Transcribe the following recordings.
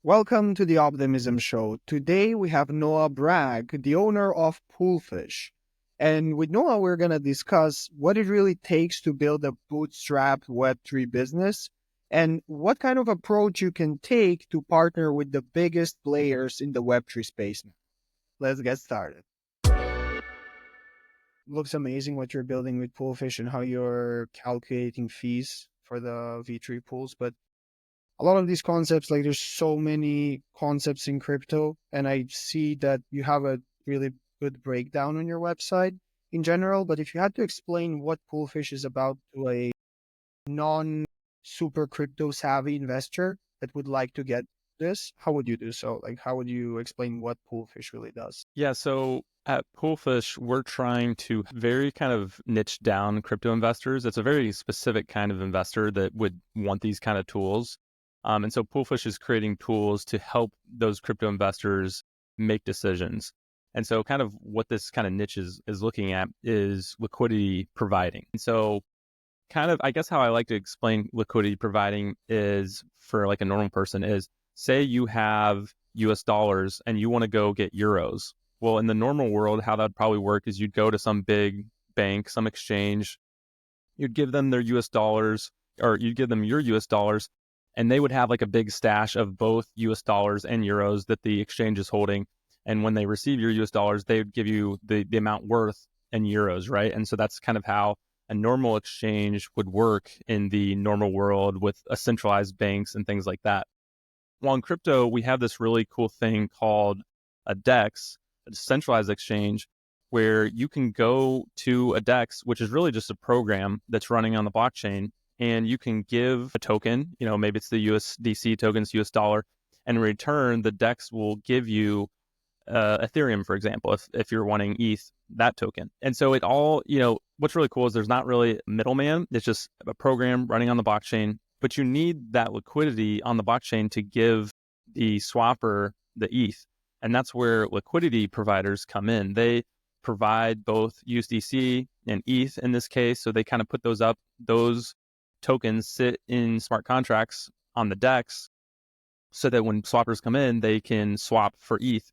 Welcome to the Optimism Show. Today we have Noah Bragg, the owner of Poolfish. And with Noah, we're going to discuss what it really takes to build a bootstrapped Web3 business and what kind of approach you can take to partner with the biggest players in the Web3 space. Let's get started. Looks amazing what you're building with Poolfish and how you're calculating fees for the V3 pools, but a lot of these concepts, like there's so many concepts in crypto, and I see that you have a really good breakdown on your website in general. But if you had to explain what Poolfish is about to a non-super crypto savvy investor that would like to get this, how would you do so? Like, how would you explain what Poolfish really does? Yeah, so at Poolfish, we're trying to very kind of niche down crypto investors. It's a very specific kind of investor that would want these kind of tools. And so Poolfish is creating tools to help those crypto investors make decisions. And so kind of what this kind of niche is looking at is liquidity providing. And so kind of, I guess how I like to explain liquidity providing is for like a normal person is, say you have US dollars and you want to go get euros. Well, in the normal world, how that'd probably work is you'd go to some big bank, some exchange, you'd give them their US dollars, or you'd give them your US dollars, and they would have like a big stash of both US dollars and euros that the exchange is holding. And when they receive your US dollars, they would give you the amount worth in euros, right? And so that's kind of how a normal exchange would work in the normal world with a centralized banks and things like that. Well, in crypto, we have this really cool thing called a DEX, a decentralized exchange, where you can go to a DEX, which is really just a program that's running on the blockchain, and you can give a token, maybe it's the USDC tokens, US dollar, and in return, the DEX will give you Ethereum, for example, if you're wanting ETH, that token. And so it all, what's really cool is there's not really a middleman. It's just a program running on the blockchain, but you need that liquidity on the blockchain to give the swapper the ETH. And that's where liquidity providers come in. They provide both USDC and ETH in this case. So they kind of put those up. Those tokens sit in smart contracts on the DEX so that when swappers come in, they can swap for ETH.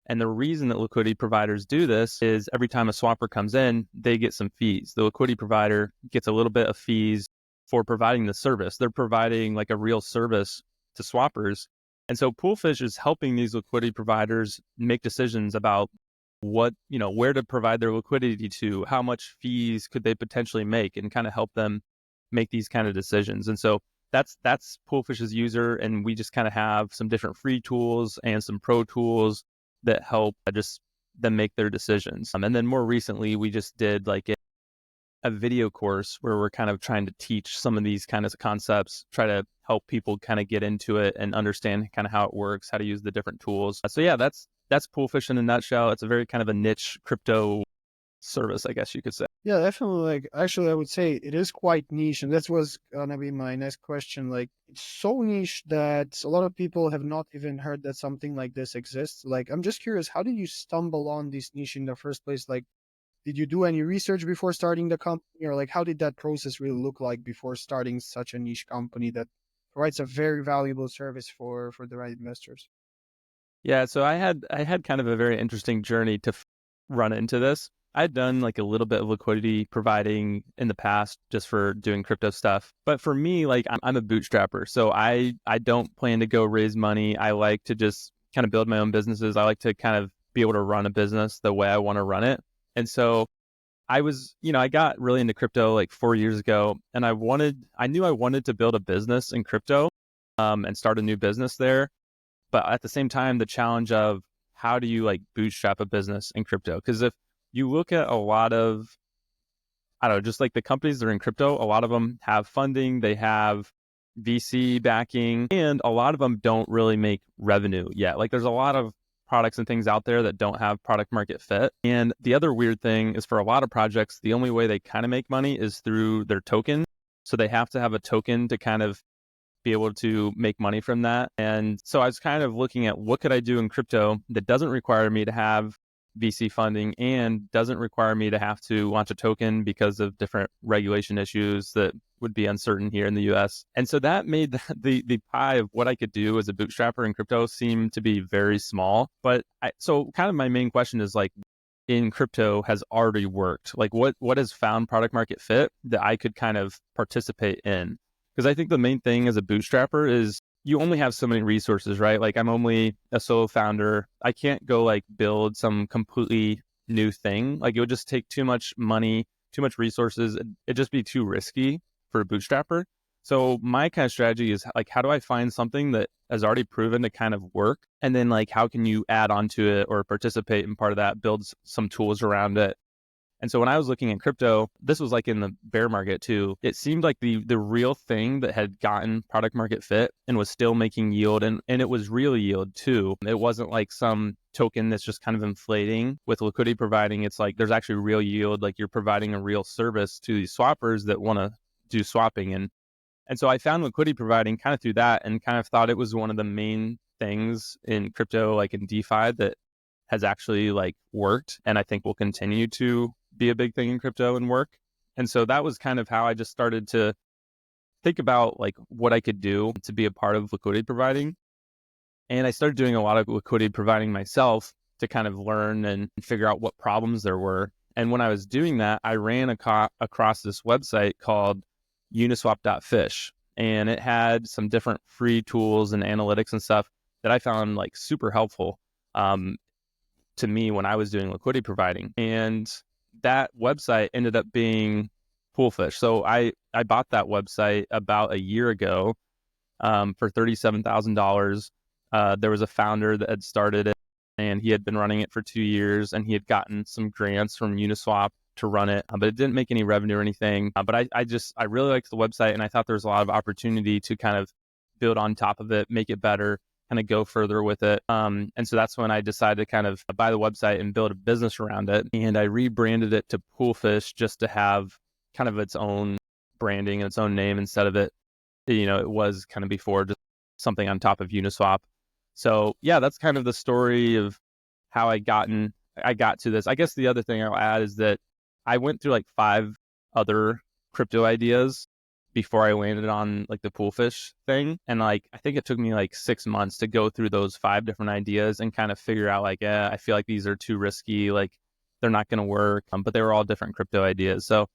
And the reason that liquidity providers do this is every time a swapper comes in, they get some fees. The liquidity provider gets a little bit of fees for providing the service. They're providing like a real service to swappers. And so Poolfish is helping these liquidity providers make decisions about where to provide their liquidity to, how much fees could they potentially make, and kind of help them make these kind of decisions. And so that's Poolfish's user. And we just kind of have some different free tools and some pro tools that help just them make their decisions. And then more recently, we just did like a video course where we're kind of trying to teach some of these kind of concepts, try to help people kind of get into it and understand kind of how it works, how to use the different tools. So yeah, that's Poolfish in a nutshell. It's a very kind of a niche crypto service, I guess you could say. Yeah, definitely. Like, actually, I would say it is quite niche, and that was gonna be my next question. Like, it's so niche that a lot of people have not even heard that something like this exists. Like, I'm just curious, how did you stumble on this niche in the first place? Like, did you do any research before starting the company, or like, how did that process really look like before starting such a niche company that provides a very valuable service for the right investors? Yeah, so I had kind of a very interesting journey to run into this. I'd done like a little bit of liquidity providing in the past just for doing crypto stuff. But for me, like I'm a bootstrapper. So I don't plan to go raise money. I like to just kind of build my own businesses. I like to kind of be able to run a business the way I want to run it. And so I got really into crypto like 4 years ago, and I knew I wanted to build a business in crypto, and start a new business there. But at the same time, the challenge of how do you like bootstrap a business in crypto? Because if you look at a lot of, I don't know, just like the companies that are in crypto, a lot of them have funding, they have VC backing, and a lot of them don't really make revenue yet. Like there's a lot of products and things out there that don't have product market fit. And the other weird thing is for a lot of projects, the only way they kind of make money is through their token. So they have to have a token to kind of be able to make money from that. And so I was kind of looking at what could I do in crypto that doesn't require me to have VC funding and doesn't require me to have to launch a token because of different regulation issues that would be uncertain here in the US. And so that made the pie of what I could do as a bootstrapper in crypto seem to be very small. But so kind of my main question is like, in crypto has already worked? Like what has found product market fit that I could kind of participate in? Because I think the main thing as a bootstrapper is you only have so many resources, right? Like I'm only a solo founder. I can't go like build some completely new thing. Like it would just take too much money, too much resources. It'd just be too risky for a bootstrapper. So my kind of strategy is like, how do I find something that has already proven to kind of work? And then like, how can you add onto it or participate in part of that, build some tools around it? And so when I was looking at crypto, this was like in the bear market too. It seemed like the real thing that had gotten product market fit and was still making yield, and it was real yield too. It wasn't like some token that's just kind of inflating with liquidity providing. It's like there's actually real yield, like you're providing a real service to these swappers that want to do swapping. And so I found liquidity providing kind of through that and kind of thought it was one of the main things in crypto, like in DeFi, that has actually like worked and I think will continue to be a big thing in crypto and work. And so that was kind of how I just started to think about like what I could do to be a part of liquidity providing. And I started doing a lot of liquidity providing myself to kind of learn and figure out what problems there were. And when I was doing that, I ran across this website called uniswap.fish. And it had some different free tools and analytics and stuff that I found like super helpful to me when I was doing liquidity providing. And that website ended up being Poolfish. So I bought that website about a year ago for $37,000. There was a founder that had started it and he had been running it for 2 years and he had gotten some grants from Uniswap to run it, but it didn't make any revenue or anything. But I really liked the website and I thought there was a lot of opportunity to kind of build on top of it, make it better, kind of go further with it. And so that's when I decided to kind of buy the website and build a business around it. And I rebranded it to Poolfish just to have kind of its own branding and its own name instead of it, it was kind of before just something on top of Uniswap. So yeah, that's kind of the story of how I got to this. I guess the other thing I'll add is that I went through like 5 other crypto ideas before I landed on like the Poolfish thing. And like, I think it took me like 6 months to go through those 5 different ideas and kind of figure out like, I feel like these are too risky. Like they're not going to work. But they were all different crypto ideas. So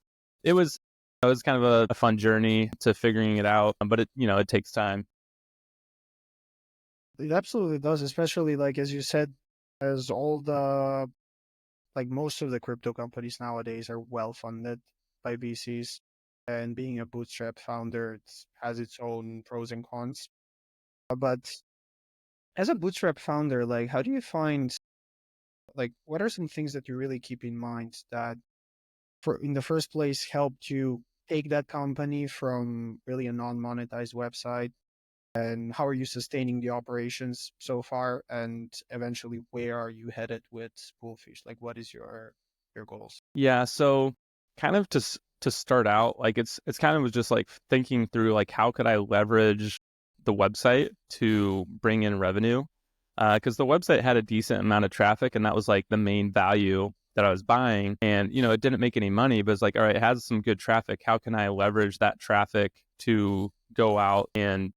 it was kind of a fun journey to figuring it out, but it takes time. It absolutely does, especially like as you said, as all the like most of the crypto companies nowadays are well funded by VCs, and being a bootstrap founder has its own pros and cons. But as a bootstrap founder, like how do you find like what are some things that you really keep in mind that for in the first place helped you take that company from really a non-monetized website, and how are you sustaining the operations so far, and eventually where are you headed with Spoolfish? Like what is your goals? Yeah. So kind of to start out, like it's kind of just like thinking through like how could I leverage the website to bring in revenue? Because the website had a decent amount of traffic and that was like the main value that I was buying. And, it didn't make any money, but it's like, all right, it has some good traffic. How can I leverage that traffic to go out and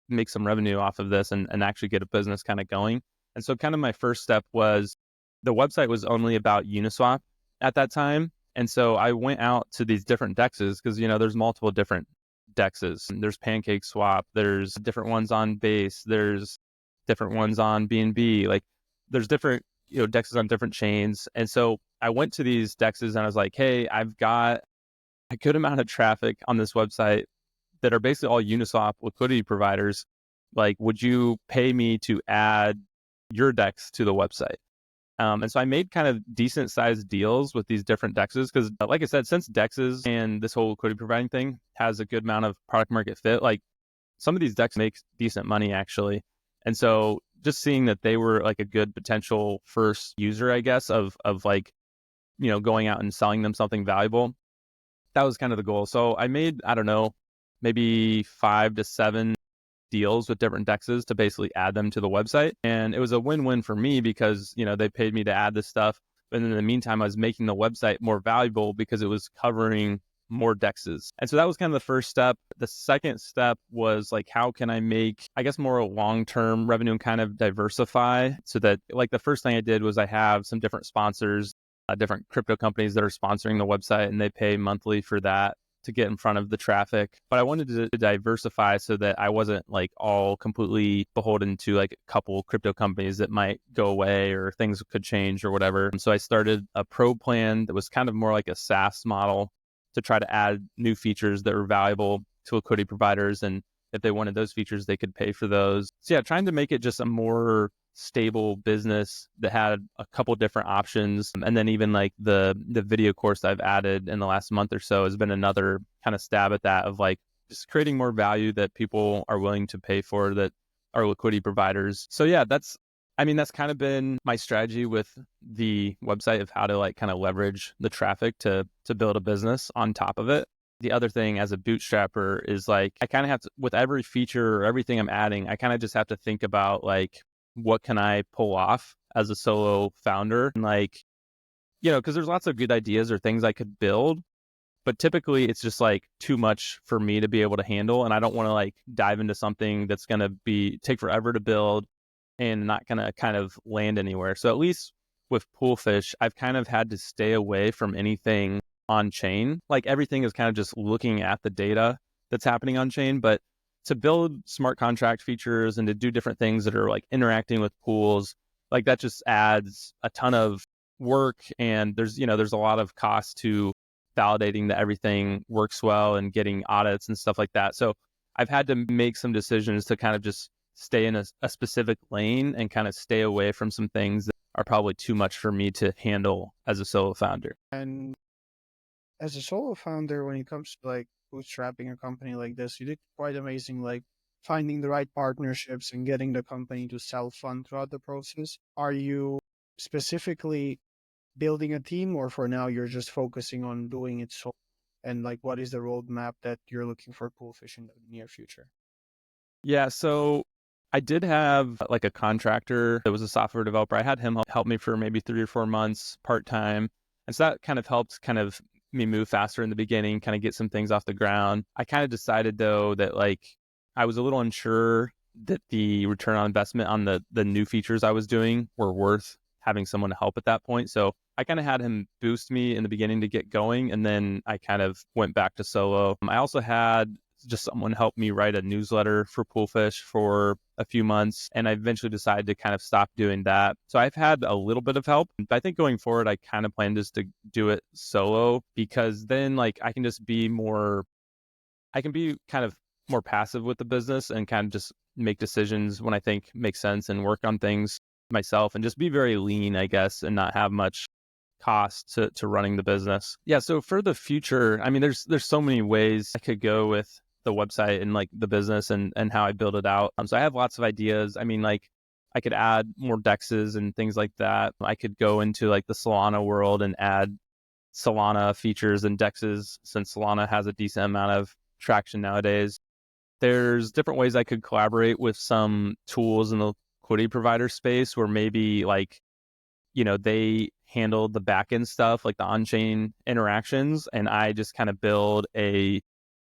make some revenue off of this and actually get a business kind of going? And so kind of my first step was the website was only about Uniswap at that time. And so I went out to these different dexes because, there's multiple different dexes. There's Pancake Swap, there's different ones on Base, there's different ones on BNB. Like there's different, dexes on different chains. And so I went to these dexes and I was like, hey, I've got a good amount of traffic on this website that are basically all Uniswap liquidity providers. Like, would you pay me to add your dex to the website? And so I made kind of decent sized deals with these different dexes because, like I said, since dexes and this whole liquidity providing thing has a good amount of product market fit, like some of these decks make decent money actually. And so just seeing that they were like a good potential first user, I guess, of like, going out and selling them something valuable, that was kind of the goal. So I made, I don't know, maybe 5 to 7 deals with different dexes to basically add them to the website. And it was a win-win for me because, they paid me to add this stuff. But in the meantime, I was making the website more valuable because it was covering more dexes. And so that was kind of the first step. The second step was like, how can I make, I guess, more long-term revenue and kind of diversify so that, like, the first thing I did was I have some different sponsors, different crypto companies that are sponsoring the website, and they pay monthly for that to get in front of the traffic. But I wanted to diversify so that I wasn't like all completely beholden to like a couple crypto companies that might go away or things could change or whatever. And so I started a pro plan that was kind of more like a SaaS model to try to add new features that were valuable to liquidity providers. And if they wanted those features, they could pay for those. So yeah, trying to make it just a more stable business that had a couple different options. And then even like the video course I've added in the last month or so has been another kind of stab at that, of like just creating more value that people are willing to pay for, that are liquidity providers. So yeah, that's kind of been my strategy with the website, of how to like kind of leverage the traffic to build a business on top of it. The other thing as a bootstrapper is like, I kind of have to, with every feature or everything I'm adding, I kind of just have to think about like, what can I pull off as a solo founder? And like, because there's lots of good ideas or things I could build, but typically it's just like too much for me to be able to handle. And I don't want to like dive into something that's going to take forever to build and not going to kind of land anywhere. So at least with Poolfish, I've kind of had to stay away from anything on chain. Like everything is kind of just looking at the data that's happening on chain, but to build smart contract features and to do different things that are like interacting with pools, like that just adds a ton of work. And there's a lot of cost to validating that everything works well and getting audits and stuff like that. So I've had to make some decisions to kind of just stay in a specific lane and kind of stay away from some things that are probably too much for me to handle as a solo founder. And as a solo founder, when it comes to like bootstrapping a company like this, you did quite amazing, like finding the right partnerships and getting the company to self-fund throughout the process. Are you specifically building a team, or for now you're just focusing on doing it solo? And like, what is the roadmap that you're looking for Poolfish in the near future? Yeah, so I did have like a contractor that was a software developer. I had him help me for maybe 3 or 4 months part-time. And so that kind of helped kind of me move faster in the beginning, kind of get some things off the ground. I kind of decided though that like I was a little unsure that the return on investment on the new features I was doing were worth having someone to help at that point. So I kind of had him boost me in the beginning to get going, and then I kind of went back to solo. I also had just someone help me write a newsletter for Poolfish for a few months, and I eventually decided to kind of stop doing that. So I've had a little bit of help, but I think going forward, I kind of plan just to do it solo, because then like I can be kind of more passive with the business and kind of just make decisions when I think makes sense and work on things myself and just be very lean, I guess, and not have much cost to running the business. Yeah, so for the future, there's so many ways I could go with the website and like the business and how I build it out. So I have lots of ideas. Like I could add more dexes and things like that. I could go into like the Solana world and add Solana features and dexes, since Solana has a decent amount of traction nowadays. There's different ways I could collaborate with some tools in the liquidity provider space where maybe like, they handle the backend stuff, like the on-chain interactions, and I just kind of build a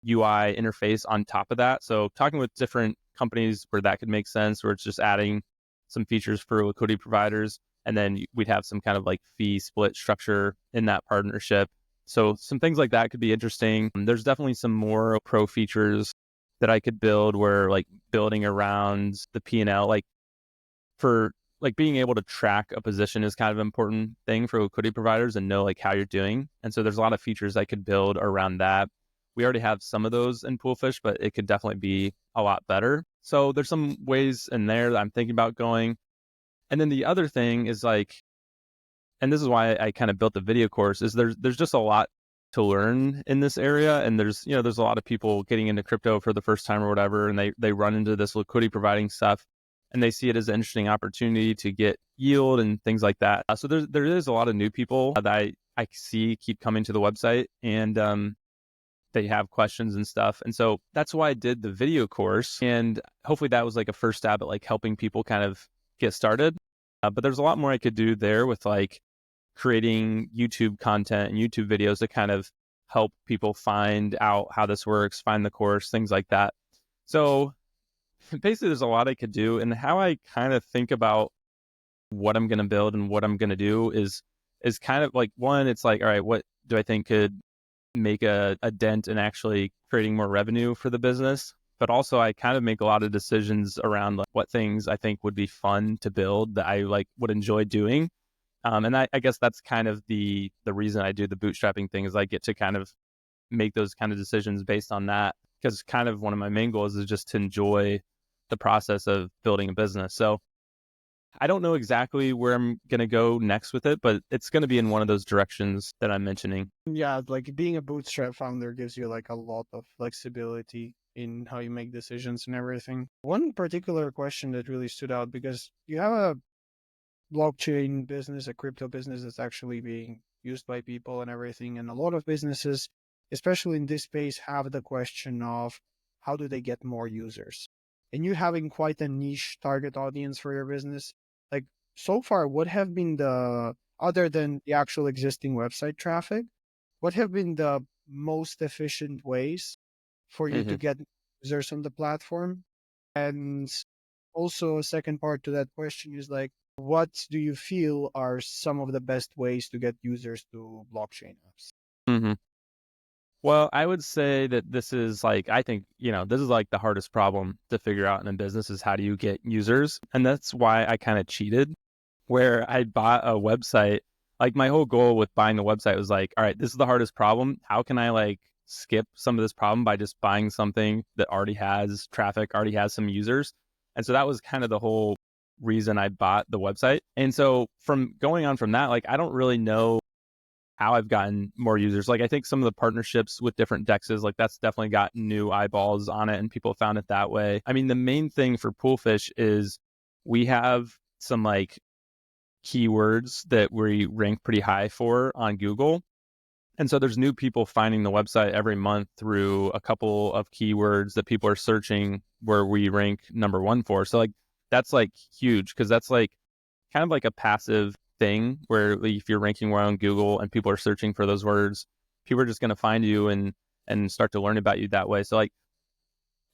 UI interface on top of that. So talking with different companies where that could make sense, where it's just adding some features for liquidity providers, and then we'd have some kind of like fee split structure in that partnership. So some things like that could be interesting. There's definitely some more pro features that I could build, where like building around the P&L, like for like being able to track a position is kind of an important thing for liquidity providers and know like how you're doing. And so there's a lot of features I could build around that. We already have some of those in Poolfish, but it could definitely be a lot better. So there's some ways in there that I'm thinking about going. And then the other thing is like, and this is why I kind of built the video course, is there's just a lot to learn in this area. And there's a lot of people getting into crypto for the first time or whatever, and they run into this liquidity providing stuff, and they see it as an interesting opportunity to get yield and things like that. So there is a lot of new people that I see keep coming to the website, and they have questions and stuff. And so that's why I did the video course. And hopefully that was like a first stab at like helping people kind of get started. But there's a lot more I could do there with like creating YouTube content and YouTube videos to kind of help people find out how this works, find the course, things like that. So basically there's a lot I could do, and how I kind of think about what I'm going to build and what I'm going to do is kind of like, one, it's like, all right, what do I think could make a dent in actually creating more revenue for the business? But also I kind of make a lot of decisions around like what things I think would be fun to build that I like would enjoy doing. And I guess that's kind of the reason I do the bootstrapping thing, is I get to kind of make those kind of decisions based on that, because kind of one of my main goals is just to enjoy the process of building a business. So I don't know exactly where I'm going to go next with it, but it's going to be in one of those directions that I'm mentioning. Yeah, like being a bootstrap founder gives you like a lot of flexibility in how you make decisions and everything. One particular question that really stood out, because you have a blockchain business, a crypto business that's actually being used by people and everything. And a lot of businesses, especially in this space, have the question of how do they get more users? And you having quite a niche target audience for your business, like so far, what have been the, other than the actual existing website traffic, what have been the most efficient ways for you to Hmm. get users on the platform? And also, a second part to that question is like, what do you feel are some of the best ways to get users to blockchain apps? Hmm. Well, I would say that this is like, I think, this is like the hardest problem to figure out in a business, is how do you get users? And that's why I kind of cheated, where I bought a website. Like my whole goal with buying the website was like, all right, this is the hardest problem. How can I like skip some of this problem by just buying something that already has traffic, already has some users? And so that was kind of the whole reason I bought the website. And so from going on from that, like I don't really know how I've gotten more users. Like I think some of the partnerships with different dexes, like that's definitely got new eyeballs on it and people found it that way. I mean, the main thing for Poolfish is we have some like keywords that we rank pretty high for on Google. And so there's new people finding the website every month through a couple of keywords that people are searching where we rank number one for. So like that's like huge, because that's like kind of like a passive thing where if you're ranking well on Google and people are searching for those words, people are just going to find you and start to learn about you that way. So like,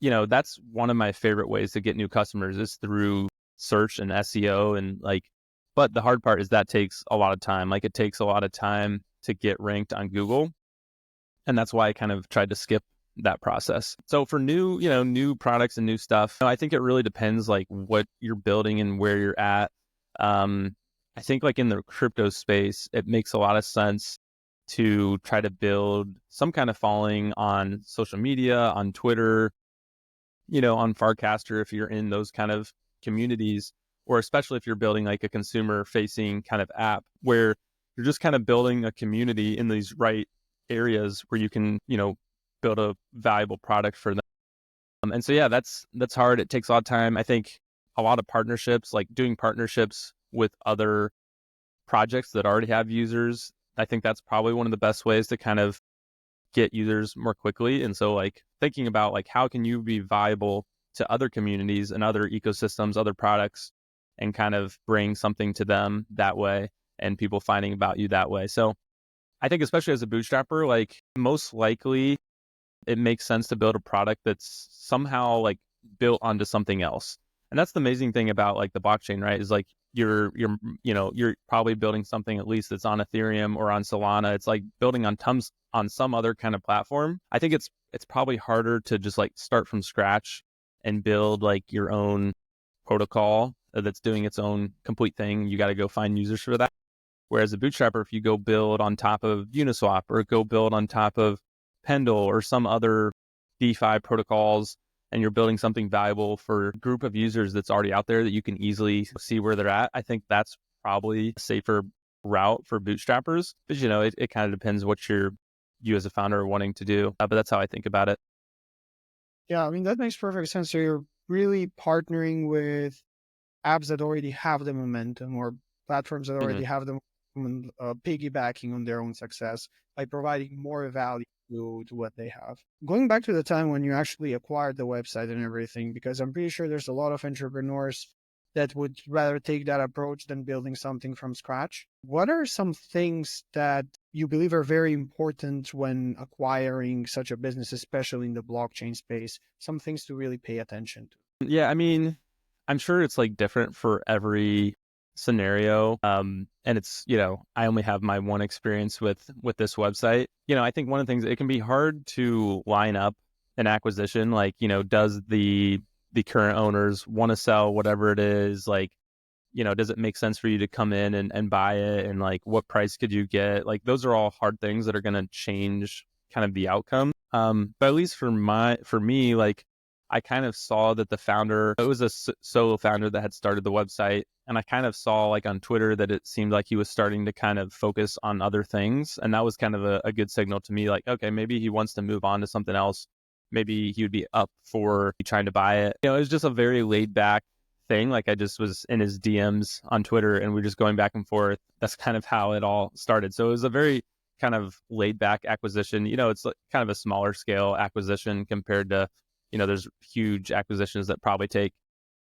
that's one of my favorite ways to get new customers, is through search and SEO. And like, but the hard part is that takes a lot of time. Like it takes a lot of time to get ranked on Google. And that's why I kind of tried to skip that process. So for new products and new stuff, I think it really depends like what you're building and where you're at. Um, I think like in the crypto space, it makes a lot of sense to try to build some kind of following on social media, on Twitter, on Farcaster, if you're in those kind of communities, or especially if you're building like a consumer facing kind of app where you're just kind of building a community in these right areas where you can, build a valuable product for them. And so, yeah, that's hard. It takes a lot of time. I think a lot of partnerships, like doing partnerships with other projects that already have users, I think that's probably one of the best ways to kind of get users more quickly. And so like thinking about like how can you be viable to other communities and other ecosystems, other products, and kind of bring something to them that way, and people finding about you that way. So I think especially as a bootstrapper, like most likely it makes sense to build a product that's somehow like built onto something else. And that's the amazing thing about like the blockchain, right? Is like you're probably building something at least that's on Ethereum or on Solana. It's like building on some other kind of platform. I think it's probably harder to just like start from scratch and build like your own protocol that's doing its own complete thing. You got to go find users for that. Whereas a bootstrapper, if you go build on top of Uniswap or go build on top of Pendle or some other DeFi protocols, and you're building something valuable for a group of users that's already out there that you can easily see where they're at, I think that's probably a safer route for bootstrappers. But it kind of depends what you as a founder are wanting to do. But that's how I think about it. Yeah, I mean, that makes perfect sense. So you're really partnering with apps that already have the momentum, or platforms that Hmm. already have the piggybacking on their own success by providing more value to what they have. Going back to the time when you actually acquired the website and everything, because I'm pretty sure there's a lot of entrepreneurs that would rather take that approach than building something from scratch. What are some things that you believe are very important when acquiring such a business, especially in the blockchain space? Some things to really pay attention to. Yeah, I mean, I'm sure it's like different for every scenario. And it's, I only have my one experience with this website. I think one of the things, it can be hard to line up an acquisition. Like, does the current owners want to sell whatever it is? Like, does it make sense for you to come in and buy it? And like, what price could you get? Like, those are all hard things that are going to change kind of the outcome. But at least for me, like, I kind of saw that the founder, it was a solo founder that had started the website. And I kind of saw like on Twitter that it seemed like he was starting to kind of focus on other things. And that was kind of a good signal to me, like, okay, maybe he wants to move on to something else. Maybe he would be up for trying to buy it. It was just a very laid back thing. Like, I just was in his DMs on Twitter and we're just going back and forth. That's kind of how it all started. So it was a very kind of laid back acquisition. It's like kind of a smaller scale acquisition compared to, there's huge acquisitions that probably take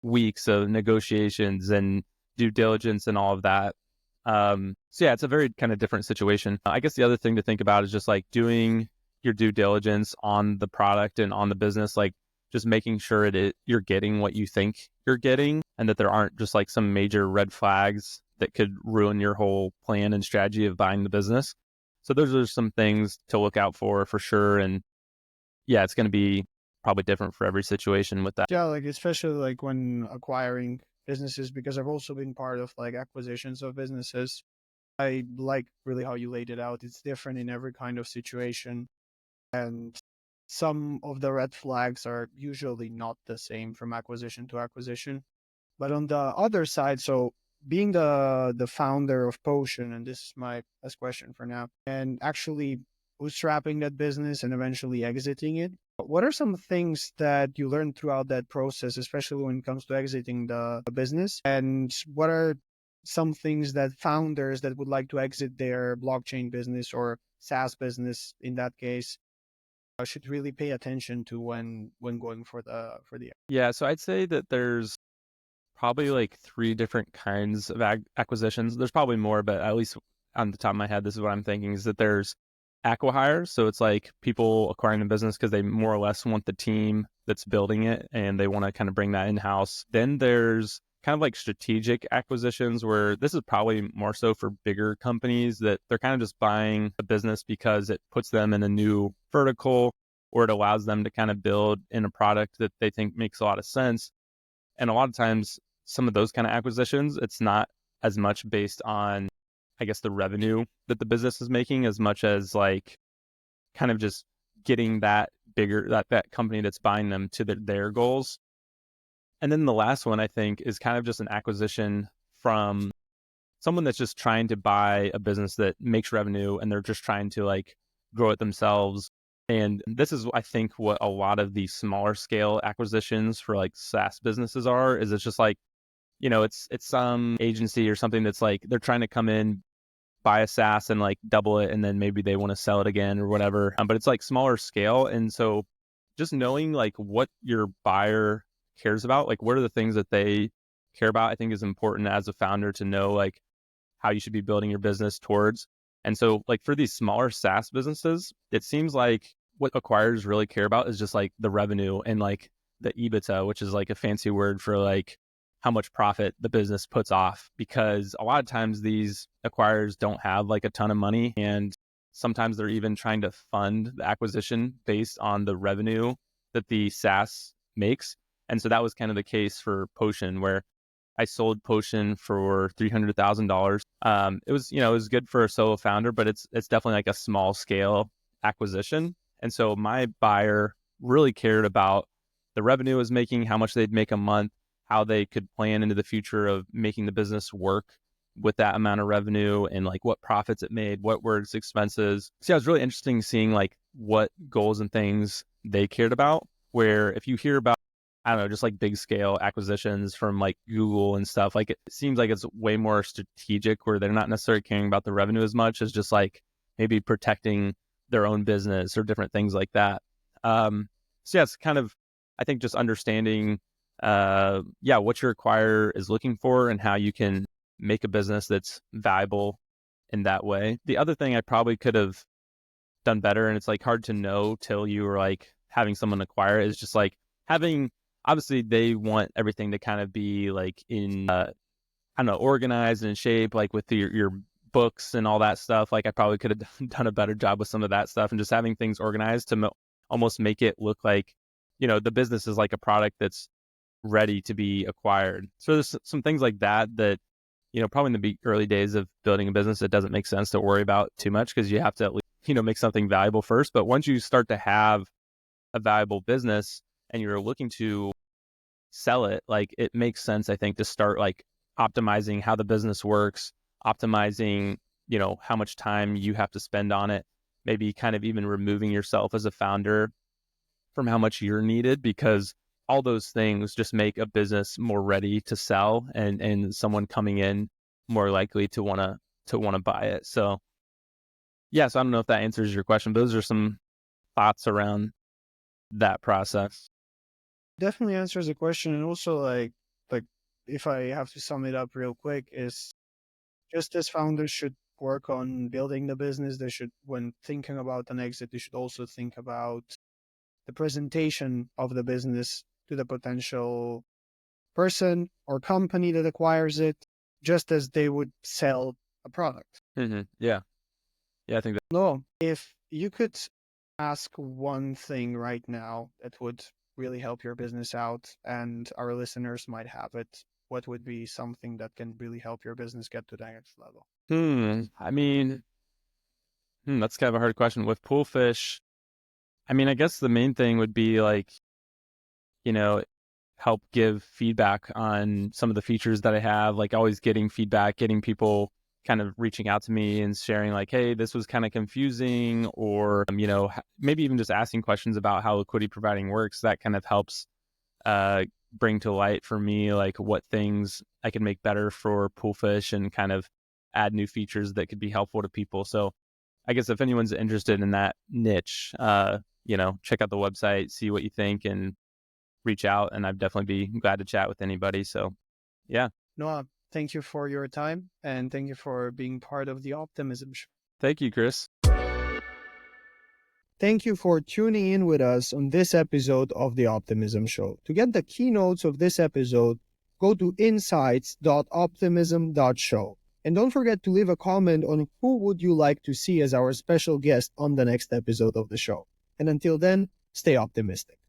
weeks of negotiations and due diligence and all of that. So yeah, it's a very kind of different situation. I guess the other thing to think about is just like doing your due diligence on the product and on the business, like just making sure you're getting what you think you're getting and that there aren't just like some major red flags that could ruin your whole plan and strategy of buying the business. So those are some things to look out for sure. And yeah, it's going to be probably different for every situation with that. Yeah, like especially like when acquiring businesses, because I've also been part of like acquisitions of businesses. I like really how you laid it out. It's different in every kind of situation. And some of the red flags are usually not the same from acquisition to acquisition. But on the other side, so being the founder of Potion, and this is my last question for now, and actually bootstrapping that business and eventually exiting it, what are some things that you learned throughout that process, especially when it comes to exiting the business? And what are some things that founders that would like to exit their blockchain business or SaaS business in that case should really pay attention to when going for the Yeah, so I'd say that there's probably like three different kinds of acquisitions. There's probably more, but at least on the top of my head, this is what I'm thinking, is that there's acqui-hires. So it's like people acquiring a business because they more or less want the team that's building it and they want to kind of bring that in-house. Then there's kind of like strategic acquisitions, where this is probably more so for bigger companies that they're kind of just buying a business because it puts them in a new vertical or it allows them to kind of build in a product that they think makes a lot of sense. And a lot of times, some of those kind of acquisitions, it's not as much based on, I guess, the revenue that the business is making, as much as like kind of just getting that bigger, that company that's buying them to their goals. And then the last one, I think, is kind of just an acquisition from someone that's just trying to buy a business that makes revenue and they're just trying to like grow it themselves. And this is, I think, what a lot of these smaller scale acquisitions for like SaaS businesses are, is it's just like, it's some agency or something that's like, they're trying to come in, buy a SaaS and like double it, and then maybe they want to sell it again or whatever. But it's like smaller scale. And so just knowing like what your buyer cares about, like what are the things that they care about, I think is important as a founder to know like how you should be building your business towards. And so like for these smaller SaaS businesses, it seems like what acquirers really care about is just like the revenue and like the EBITDA, which is like a fancy word for like how much profit the business puts off. Because a lot of times these acquirers don't have like a ton of money, and sometimes they're even trying to fund the acquisition based on the revenue that the SaaS makes. And so that was kind of the case for Potion, where I sold Potion for $300,000. It was, it was good for a solo founder, but it's definitely like a small scale acquisition. And so my buyer really cared about the revenue it was making, how much they'd make a month, how they could plan into the future of making the business work with that amount of revenue, and like what profits it made, what were its expenses. So yeah, it was really interesting seeing like what goals and things they cared about. Where if you hear about, I don't know, just like big scale acquisitions from like Google and stuff, like it seems like it's way more strategic, where they're not necessarily caring about the revenue as much as just like maybe protecting their own business or different things like that. So yeah, it's kind of, I think, just understanding, what your acquirer is looking for and how you can make a business that's valuable in that way. The other thing I probably could have done better, and it's like hard to know till you were like having someone acquire it, is just like having, obviously they want everything to kind of be like in, I don't know, organized and in shape, like with your books and all that stuff. Like I probably could have done a better job with some of that stuff and just having things organized to almost make it look like, the business is like a product that's ready to be acquired. So there's some things like that probably in the early days of building a business, it doesn't make sense to worry about too much because you have to at least, make something valuable first. But once you start to have a valuable business and you're looking to sell it, like it makes sense, I think, to start like optimizing how the business works, optimizing, how much time you have to spend on it, maybe kind of even removing yourself as a founder from how much you're needed, because all those things just make a business more ready to sell and someone coming in more likely to want to buy it. So yeah, so I don't know if that answers your question, but those are some thoughts around that process. Definitely answers the question. And also like if I have to sum it up real quick, is just as founders should work on building the business, they should, when thinking about an exit, they should also think about the presentation of the business to the potential person or company that acquires it, just as they would sell a product. Yeah. Yeah, I think that. No, if you could ask one thing right now that would really help your business out and our listeners might have it, what would be something that can really help your business get to the next level? I mean, that's kind of a hard question. With Poolfish, I mean, I guess the main thing would be like, you know, help give feedback on some of the features that I have, like always getting feedback, getting people kind of reaching out to me and sharing like, hey, this was kind of confusing, or, maybe even just asking questions about how liquidity providing works. That kind of helps bring to light for me, like what things I can make better for Poolfish and kind of add new features that could be helpful to people. So I guess if anyone's interested in that niche, check out the website, see what you think, and reach out. And I'd definitely be glad to chat with anybody. So, yeah. Noah, thank you for your time and thank you for being part of the Optimism Show. Thank you, Kris. Thank you for tuning in with us on this episode of the Optimism Show. To get the keynotes of this episode, go to insights.optimism.show. And don't forget to leave a comment on who would you like to see as our special guest on the next episode of the show. And until then, stay optimistic.